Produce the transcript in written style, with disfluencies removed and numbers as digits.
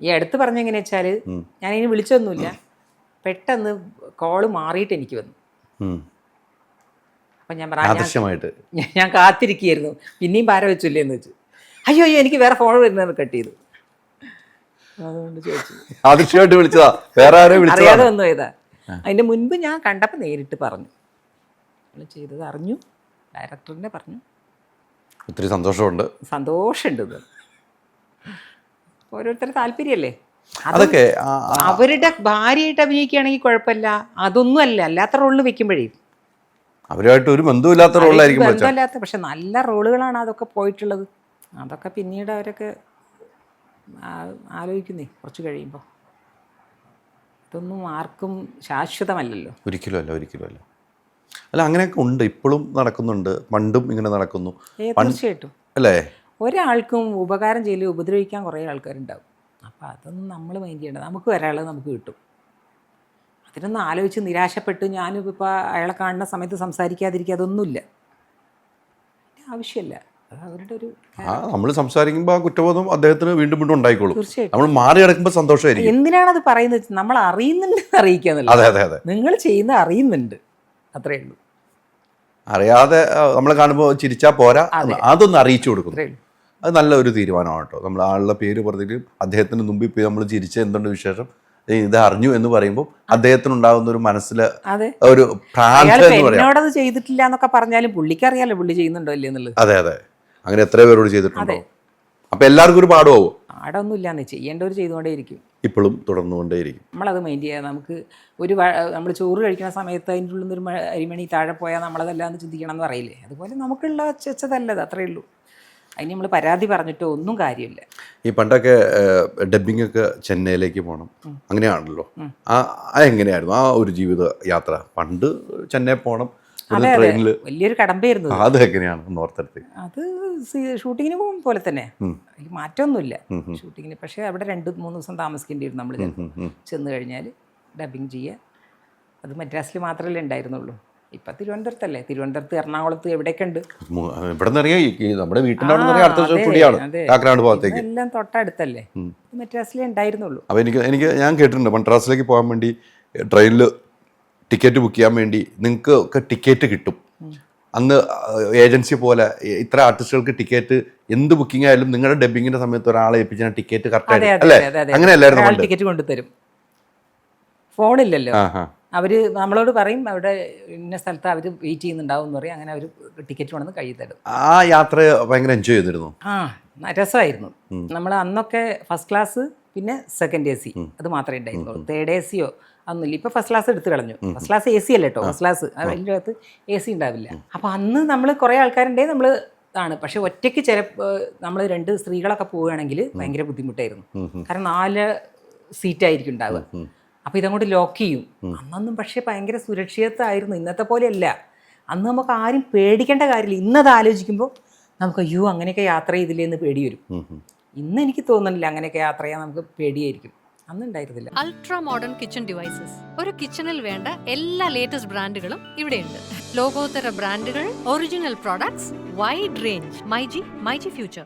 ഈ അടുത്ത് പറഞ്ഞെങ്ങനെ വെച്ചാൽ ഞാനിനി വിളിച്ചൊന്നുമില്ല, പെട്ടെന്ന് കോള് മാറിയിട്ട് എനിക്ക് വന്നു. അപ്പം ഞാൻ ആദർശമായിട്ട് ഞാൻ കാത്തിരിക്കുകയായിരുന്നു, പിന്നെയും പാര വെച്ചില്ലേ എന്ന് വെച്ചു. അയ്യോ എനിക്ക് വേറെ ഫോൺ വരുന്നത് കട്ട് ചെയ്തു. അതുകൊണ്ട് ചോദിച്ചു, ആദർശമായിട്ട് വിളിച്ചതാ, വേറെ ആരോ അറിയാതെ വന്നു പോയതാ. അതിൻ്റെ മുൻപ് ഞാൻ കണ്ടപ്പോൾ നേരിട്ട് പറഞ്ഞു, ചെയ്തത് അറിഞ്ഞു, ഡയറക്ടറിനെ പറഞ്ഞു. ഒത്തിരി സന്തോഷമുണ്ട്. ഇത് ഓരോരുത്തരുടെ താല്പര്യമല്ലേ. അതൊക്കെ അവരുടെ ഭാര്യയായിട്ട് അഭിനയിക്കുകയാണെങ്കിൽ കുഴപ്പമില്ല, അതൊന്നും അല്ല. അല്ലാത്ത റോളിൽ വെക്കുമ്പോഴേ അവരുമായിട്ട് ഒരു ബന്ധമില്ലാത്ത റോളായിരിക്കും. ബന്ധമില്ലാത്ത, പക്ഷെ നല്ല റോളുകളാണ് അതൊക്കെ പോയിട്ടുള്ളത്. അതൊക്കെ പിന്നീട് അവരൊക്കെ ആലോചിക്കുന്നേ കുറച്ച് കഴിയുമ്പോൾ. ഇതൊന്നും ആർക്കും ശാശ്വതമല്ലല്ലോ. ഒരിക്കലും അല്ല. അല്ല, അങ്ങനെയൊക്കെ ഉണ്ട്, ഇപ്പോഴും നടക്കുന്നുണ്ട്, പണ്ടും ഇങ്ങനെ നടക്കുന്നു. തീർച്ചയായിട്ടും അല്ലേ. ഒരാൾക്കും ഉപകാരം ചെയ്യല് ഉപദ്രവിക്കാൻ കുറേ ആൾക്കാരുണ്ടാവും. അപ്പോൾ അതൊന്നും നമ്മൾ മൈൻഡ് ചെയ്യേണ്ടത്. നമുക്ക് ഒരാളെ നമുക്ക് കിട്ടും. അതിനൊന്നും ആലോചിച്ച് നിരാശപ്പെട്ട് ഞാനിപ്പോൾ അയാളെ കാണുന്ന സമയത്ത് സംസാരിക്കാതിരിക്കുക, അതൊന്നുമില്ല, ആവശ്യമില്ല. അത് അവരുടെ ഒരു നമ്മൾ സംസാരിക്കുമ്പോൾ ആ കുറ്റബോധം അദ്ദേഹത്തിന് വീണ്ടും വീണ്ടും ഉണ്ടായിക്കോളും. തീർച്ചയായിട്ടും നമ്മൾ മാറി കിടക്കുമ്പോൾ സന്തോഷമായിരിക്കും. എന്തിനാണത് പറയുന്നത്? നമ്മൾ അറിയുന്നുണ്ട് അറിയിക്കാന്നല്ല. അതെ നിങ്ങൾ ചെയ്യുന്ന അറിയുന്നുണ്ട്, അത്രേ ഉള്ളൂ. അറിയാതെ നമ്മളെ കാണുമ്പോൾ ചിരിച്ചാൽ പോരാ, അതൊന്ന് അറിയിച്ചു കൊടുക്കും. അത് നല്ല ഒരു തീരുമാനമാണ് കേട്ടോ. നമ്മൾ ആളുടെ പേര് പറഞ്ഞിട്ട് അദ്ദേഹത്തിന് മുമ്പിൽ പോയി നമ്മൾ ചിരിച്ച എന്തുണ്ട് വിശേഷം, ഇത് അറിഞ്ഞു എന്ന് പറയുമ്പോൾ അദ്ദേഹത്തിന് ഉണ്ടാകുന്ന ഒരു മനസ്സില് ഒരു എന്നോടത് ചെയ്തിട്ടില്ല എന്നൊക്കെ പറഞ്ഞാലും പുള്ളിക്ക് അറിയാലോ പുള്ളി ചെയ്യുന്നുണ്ടോ ഇല്ലേ എന്നുള്ളത്. അതെ അങ്ങനെ എത്ര പേരോട് ചെയ്തിട്ടുണ്ടോ. അപ്പൊ എല്ലാവർക്കും ഒരു പാഠമാവും. പാഠമൊന്നും ഇല്ലാന്ന്, ചെയ്യേണ്ടവർ ചെയ്തുകൊണ്ടേയിരിക്കും, ഇപ്പോഴും തുടർന്നുകൊണ്ടേയിരിക്കും. നമ്മളത് മൈൻഡ് ചെയ്യാതെ നമുക്ക് ഒരു നമ്മൾ ചോറ് കഴിക്കുന്ന സമയത്ത് അതിൻ്റെ ഉള്ളിൽ നിന്നൊരു അരിമണി താഴെ പോയാൽ നമ്മളതെല്ലാം ചിന്തിക്കണം എന്ന് പറയില്ലേ, അതുപോലെ നമുക്കുള്ള വെച്ചതല്ലത്, അത്രയേ ഉള്ളൂ. അതിന് നമ്മൾ പരാതി പറഞ്ഞിട്ടോ ഒന്നും കാര്യമില്ല. ഈ പണ്ടൊക്കെ ഡബ്ബിംഗ് ഒക്കെ ചെന്നൈയിലേക്ക് പോകണം, അങ്ങനെയാണല്ലോ. എങ്ങനെയായിരുന്നു ആ ഒരു ജീവിത യാത്ര? പണ്ട് ചെന്നൈ പോകണം, ട്രെയിനിൽ വലിയൊരു കടമ്പയായിരുന്നു. അത് എങ്ങനെയാണ് ഓർത്തെടുത്ത്? അത് ഷൂട്ടിങ്ങിന് പോകും പോലെ തന്നെ, അതിൽ മാറ്റമൊന്നുമില്ല ഷൂട്ടിങ്ങിന്. പക്ഷേ അവിടെ 2-3 ദിവസം താമസിക്കേണ്ടി വരും നമ്മൾ ചെന്ന് കഴിഞ്ഞാൽ ഡബ്ബിങ് ചെയ്യുക. അത് മദ്രാസിൽ മാത്രമല്ലേ ഉണ്ടായിരുന്നുള്ളൂ. ഇപ്പം തിരുവനന്തപുരത്തല്ലേ, തിരുവനന്തപുരത്ത്, എറണാകുളത്ത് എവിടെയൊക്കെ ഉണ്ട്. നമ്മുടെ വീട്ടിൻ്റെ എല്ലാം തൊട്ടടുത്തല്ലേ, മദ്രാസിലേ ഉണ്ടായിരുന്നുള്ളൂ. അപ്പോൾ എനിക്ക് ഞാൻ കേട്ടിട്ടുണ്ട്, മദ്രാസിലേക്ക് പോകാൻ വേണ്ടി ട്രെയിനിൽ ടിക്കറ്റ് ബുക്ക് ചെയ്യാൻ വേണ്ടി നിങ്ങൾക്ക് ഒക്കെ ടിക്കറ്റ് കിട്ടും. അന്ന് ഏജൻസി പോലെ ഇത്ര ആർട്ടിസ്റ്റുകൾക്ക് ടിക്കറ്റ്, എന്ത് ബുക്കിംഗ് ആയാലും നിങ്ങളുടെ ഡബ്ബിങ്ങിന്റെ സമയത്ത് ഒരാളെ ഏൽപ്പിച്ചാൽ ടിക്കറ്റ് കറക്റ്റ് അല്ലേ? അങ്ങനെയല്ലായിരുന്നു. ടിക്കറ്റ് കൊണ്ടുതരും, ഫോണില്ലല്ലോ. അവര് നമ്മളോട് പറയും അവിടെ ഇന്ന സ്ഥലത്ത് അവർ വെയിറ്റ് ചെയ്യുന്നുണ്ടാവും എന്ന് പറയും. അങ്ങനെ അവർ ടിക്കറ്റ് കൊണ്ടുവന്ന് കയ്യിൽ തരും. ആ യാത്ര ഭയങ്കര എൻജോയ് ചെയ്തിരുന്നു. രസമായിരുന്നു. നമ്മൾ അന്നൊക്കെ ഫസ്റ്റ് ക്ലാസ്, പിന്നെ സെക്കൻഡ് AC, അത് മാത്രമേ ഉണ്ടായിരുന്നുള്ളൂ. തേർഡ് ACയോ അന്നില്ല. ഇപ്പോൾ ഫസ്റ്റ് ക്ലാസ് എടുത്ത് കളഞ്ഞു. ഫസ്റ്റ് ക്ലാസ് AC അല്ല കേട്ടോ, ഫസ്റ്റ് ക്ലാസ് അതിൻ്റെ അകത്ത് AC ഉണ്ടാവില്ല. അപ്പോൾ അന്ന് നമ്മൾ കുറേ ആൾക്കാരുണ്ടെങ്കിൽ നമ്മൾ ആണ്. പക്ഷെ ഒറ്റയ്ക്ക് നമ്മൾ 2 സ്ത്രീകളൊക്കെ പോവുകയാണെങ്കിൽ ഭയങ്കര ബുദ്ധിമുട്ടായിരുന്നു. കാരണം 4 സീറ്റായിരിക്കും ഉണ്ടാവുക. അപ്പോൾ ഇതങ്ങോട്ട് ലോക്ക് ചെയ്യും. അന്നൊന്നും പക്ഷേ ഭയങ്കര സുരക്ഷിതത്വമായിരുന്നു, ഇന്നത്തെ പോലെയല്ല. അന്ന് നമുക്ക് ആരും പേടിക്കേണ്ട കാര്യമില്ല. ഇന്നത് ആലോചിക്കുമ്പോൾ നമുക്ക് അയ്യോ അങ്ങനെയൊക്കെ യാത്ര ചെയ്തില്ലേ എന്ന് പേടി വരും. ഇന്ന് എനിക്ക് തോന്നുന്നില്ല അങ്ങനെയൊക്കെ യാത്ര ചെയ്യാൻ നമുക്ക് പേടിയായിരിക്കും, അന്നുണ്ടായിരുന്നില്ല. അൾട്രാ മോഡേൺ കിച്ചൺ ഡിവൈസസ്, ഒരു കിച്ചണിൽ വേണ്ട എല്ലാ ലേറ്റസ്റ്റ് ബ്രാൻഡുകളും ഇവിടെയുണ്ട്. ലോകോത്തര ബ്രാൻഡുകൾ, original products, wide range. MyG future.